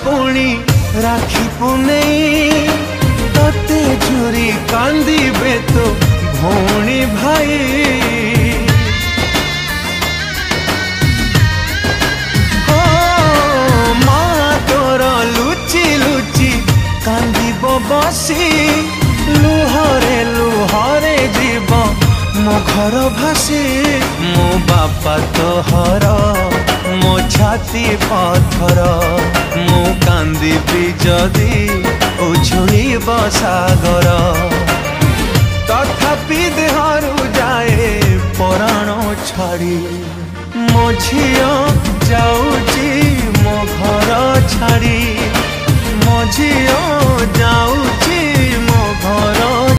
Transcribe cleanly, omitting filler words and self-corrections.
पुणी राखी पुनेई तते झुरी कांदीबे तो भौणी भाई। हो माँ तोर लुचि लुचि कांदीब बसी लुहरे लुहरे जीव मो घर भासी। मो बापा तोहर मो छाती पत्थर मु कांदीबी जदि उछुड़ब सागर। तथापि देहरु जाए पराण छाड़ी मो झिया